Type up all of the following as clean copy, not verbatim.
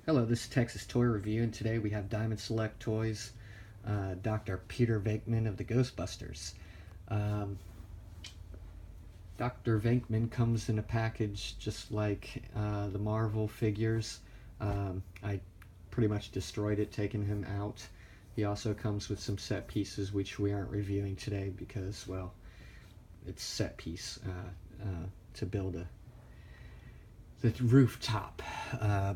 Hello, this is Texas Toy Review, and today we have Diamond Select Toys, Dr. Peter Venkman of the Ghostbusters. Um, Dr. Venkman comes in a package just like the Marvel figures. I pretty much destroyed it, taking him out. He also comes with some set pieces, which we aren't reviewing today because, well, it's set piece to build the rooftop,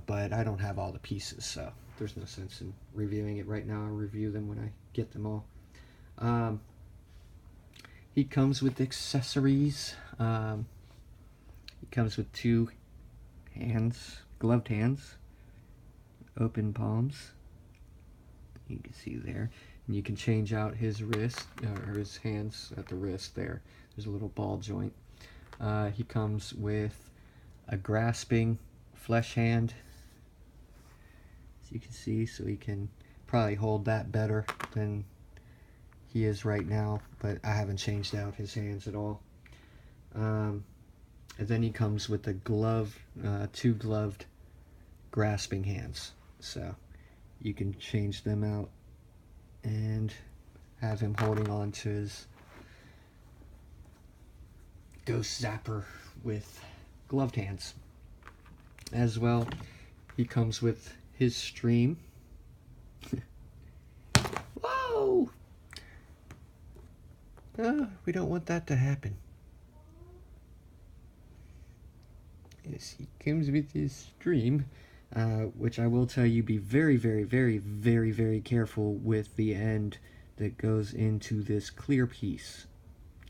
but I don't have all the pieces, so there's no sense in reviewing it right now. I'll review them when I get them all. He comes with accessories. He comes with two hands, gloved hands, open palms. You can see there, and you can change out his wrist, or his hands at the wrist there. There's a little ball joint. He comes with a grasping flesh hand, as you can see, so he can probably hold that better than he is right now, but I haven't changed out his hands at all. And then he comes with a glove, two gloved grasping hands, so you can change them out and have him holding on to his ghost zapper with gloved hands. As well, he comes with his stream. Whoa! We don't want that to happen. Yes, he comes with his stream, which I will tell you, be very, very, very, very, very careful with the end that goes into this clear piece.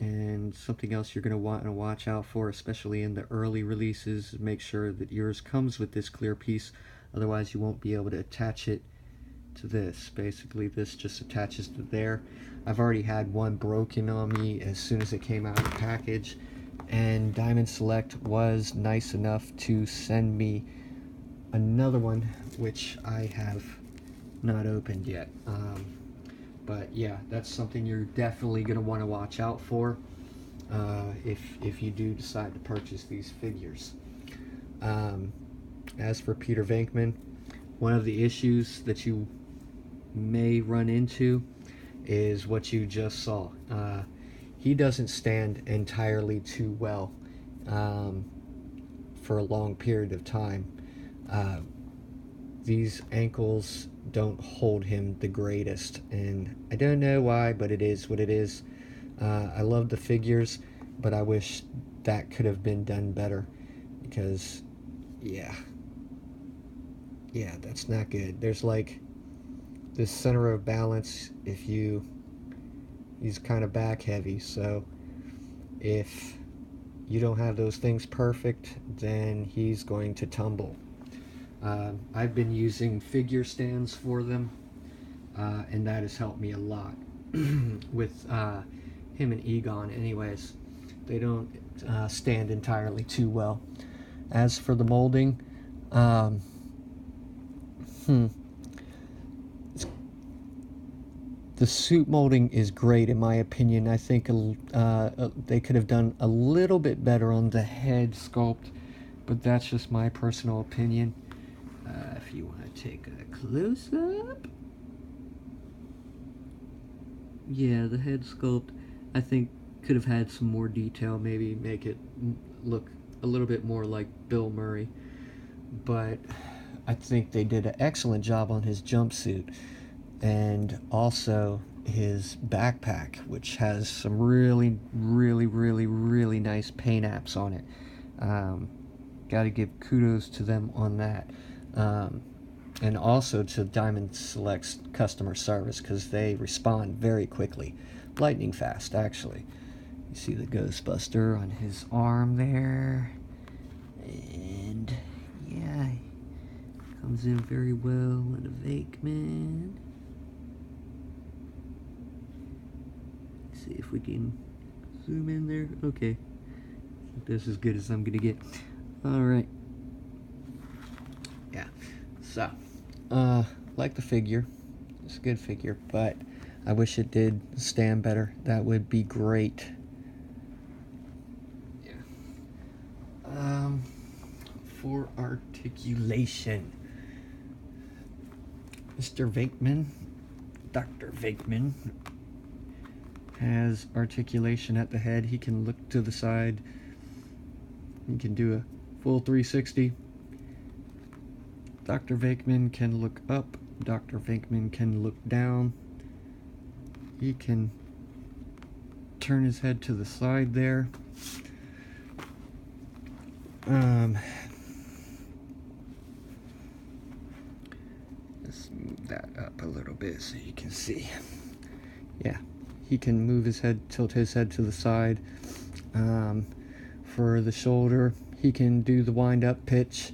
And something else you're going to want to watch out for, especially in the early releases, make sure that yours comes with this clear piece, otherwise you won't be able to attach it to this. Basically this just attaches to there. I've already had one broken on me as soon as it came out of the package, and Diamond Select was nice enough to send me another one, which I have not opened yet. But yeah, that's something you're definitely going to want to watch out for if you do decide to purchase these figures. As for Peter Venkman, one of the issues that you may run into is what you just saw. He doesn't stand entirely too well for a long period of time. These ankles don't hold him the greatest, and I don't know why, but it is what it is. I love the figures, but I wish that could have been done better, because yeah, that's not good. There's like this center of balance. He's kind of back heavy, so if you don't have those things perfect, then he's going to tumble. I've been using figure stands for them, and that has helped me a lot with him and Egon. Anyways, they don't stand entirely too well. As for the molding, the suit molding is great in my opinion. I think they could have done a little bit better on the head sculpt, but that's just my personal opinion. If you want to take a close-up, yeah, the head sculpt I think could have had some more detail, maybe make it look a little bit more like Bill Murray, but I think they did an excellent job on his jumpsuit and also his backpack, which has some really, really, really, really nice paint apps on it. Got to give kudos to them on that. And also to Diamond Select's customer service, because they respond very quickly. Lightning fast, actually. You see the Ghostbuster on his arm there. And yeah, comes in very well in a Venkman. See if we can zoom in there. Okay. This is as good as I'm gonna get. Alright. Yeah. So, like the figure. It's a good figure, but I wish it did stand better. That would be great. Yeah. For articulation, Mr. Venkman, Dr. Venkman, has articulation at the head. He can look to the side. He can do a full 360. Dr. Venkman can look up. Dr. Venkman can look down. He can turn his head to the side there. Let's move that up a little bit so you can see. Yeah, he can move his head, tilt his head to the side. For the shoulder, he can do the wind-up pitch.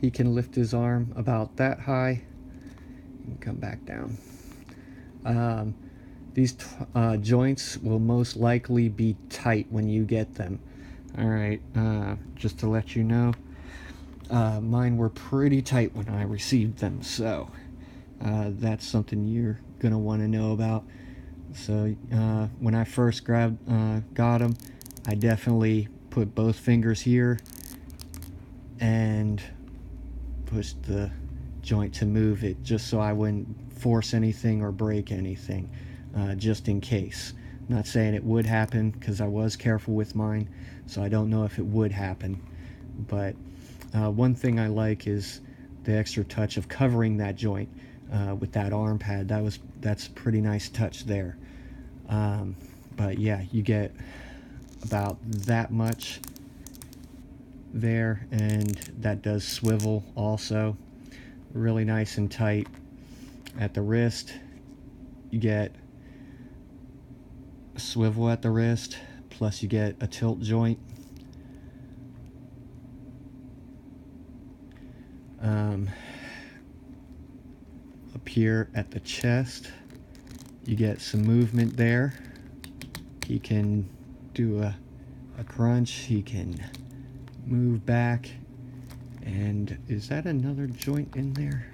He can lift his arm about that high and come back down. These joints will most likely be tight when you get them. Alright, just to let you know, mine were pretty tight when I received them, so that's something you're going to want to know about. So when I first got them, I definitely put both fingers here and pushed the joint to move it, just so I wouldn't force anything or break anything, just in case. I'm not saying it would happen, because I was careful with mine, so I don't know if it would happen. But one thing I like is the extra touch of covering that joint with that arm pad. That's a pretty nice touch there. But yeah, you get about that much there, and that does swivel also. Really nice and tight. At the wrist, you get a swivel at the wrist, plus you get a tilt joint. Up here at the chest, you get some movement there. He can do a crunch, he can move back. And is that another joint in there?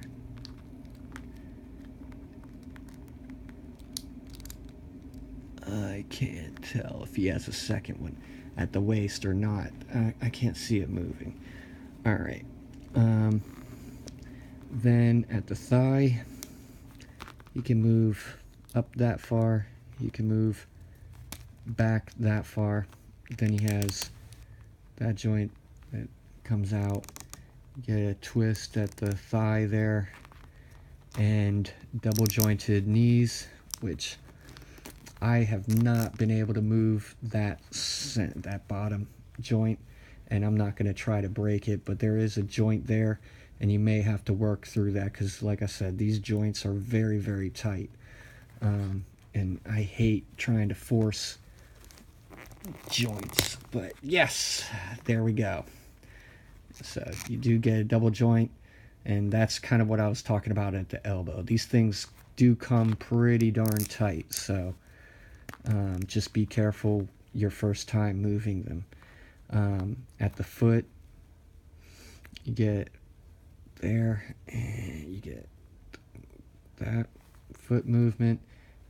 I can't tell if he has a second one at the waist or not. I can't see it moving. Alright. Then at the thigh, he can move up that far. He can move back that far. Then he has that joint that comes out. You get a twist at the thigh there, and double jointed knees, which I have not been able to move that bottom joint, and I'm not going to try to break it, but there is a joint there, and you may have to work through that, because like I said, these joints are very, very tight, and I hate trying to force joints. But yes, there we go. So you do get a double joint, and that's kind of what I was talking about at the elbow. These things do come pretty darn tight, so just be careful your first time moving them. At the foot, you get there, and you get that foot movement,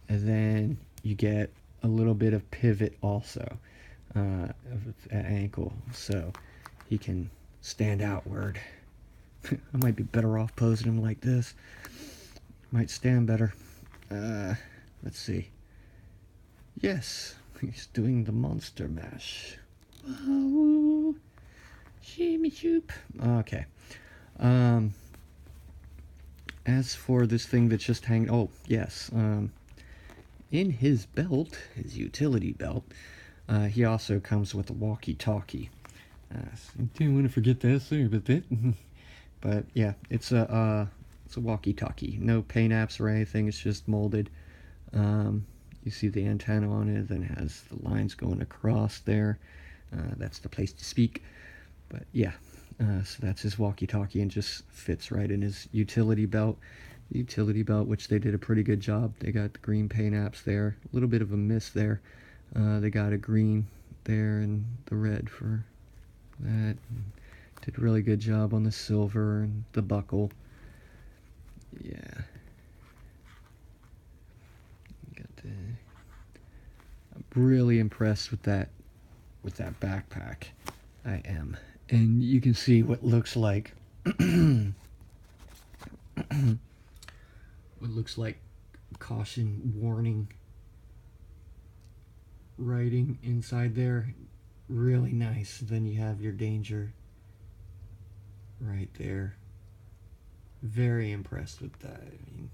and then you get a little bit of pivot also at ankle, so he can stand outward. I might be better off posing him like this. Might stand better. Let's see. Yes, he's doing the monster mash. Oh, shimmy shoop. Okay. As for this thing that's just hanging, oh yes, in his belt, his utility belt, he also comes with a walkie-talkie. Didn't want to forget that, sorry about that. But yeah, it's a walkie-talkie. No paint apps or anything. It's just molded. You see the antenna on it, then it has the lines going across there. That's the place to speak. But yeah, so that's his walkie-talkie, and just fits right in his utility belt. The utility belt, which they did a pretty good job. They got the green paint apps there. A little bit of a miss there. They got a green there and the red for that. Did a really good job on the silver and the buckle. Yeah. I'm really impressed with that backpack. I am. And you can see what looks like what looks like caution warning writing inside there. Really nice. Then you have your danger right there. Very impressed with that. I mean,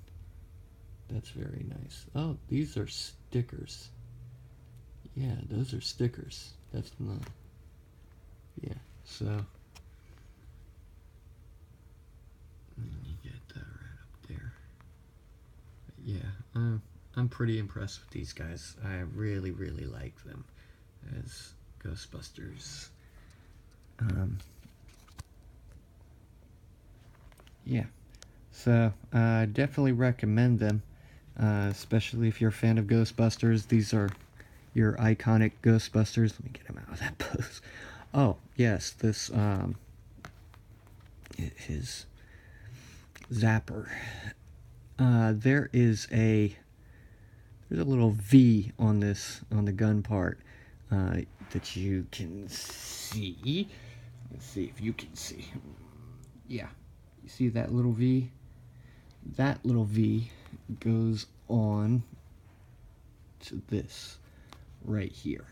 that's very nice. Oh, these are stickers. Yeah, those are stickers. That's not. Yeah, so. Let me get that right up there. Yeah, I'm pretty impressed with these guys. I really, really like them as Ghostbusters. Yeah, so I definitely recommend them, especially if you're a fan of Ghostbusters. These are your iconic Ghostbusters. Let me get him out of that pose. Oh, yes, this, his zapper. There's a little V on this, on the gun part, that you can see. Let's see if you can see. Yeah, you see that little V? That little V goes on to this right here.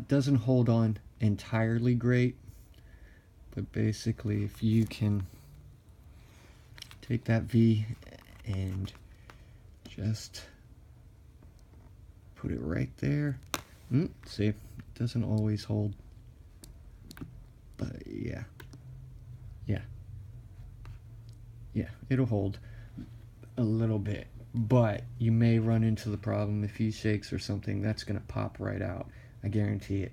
Doesn't hold on entirely great, but basically if you can take that V and just put it right there. See, it doesn't always hold, but yeah, it'll hold a little bit, but you may run into the problem if he shakes or something, that's gonna pop right out. I guarantee it.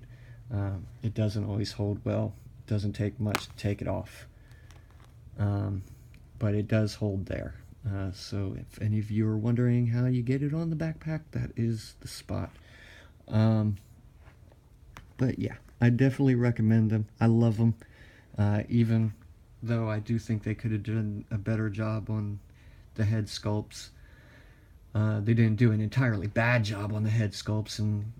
It doesn't always hold well. It doesn't take much to take it off, but it does hold there. So if any of you are wondering how you get it on the backpack, that is the spot. But yeah, I definitely recommend them. I love them, even though I do think they could have done a better job on the head sculpts. They didn't do an entirely bad job on the head sculpts, and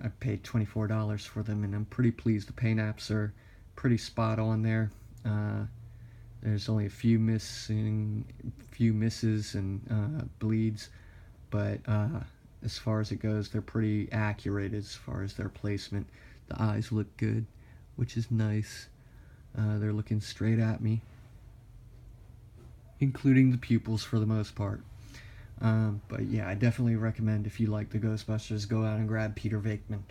I paid $24 for them, and I'm pretty pleased. The paint apps are pretty spot on there. There's only a few misses and bleeds, but as far as it goes, they're pretty accurate as far as their placement. The eyes look good, which is nice. They're looking straight at me, including the pupils for the most part. But yeah, I definitely recommend, if you like the Ghostbusters, go out and grab Peter Venkman.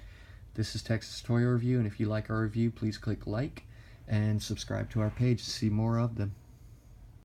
This is Texas Toy Review, and if you like our review, please click like and subscribe to our page to see more of them.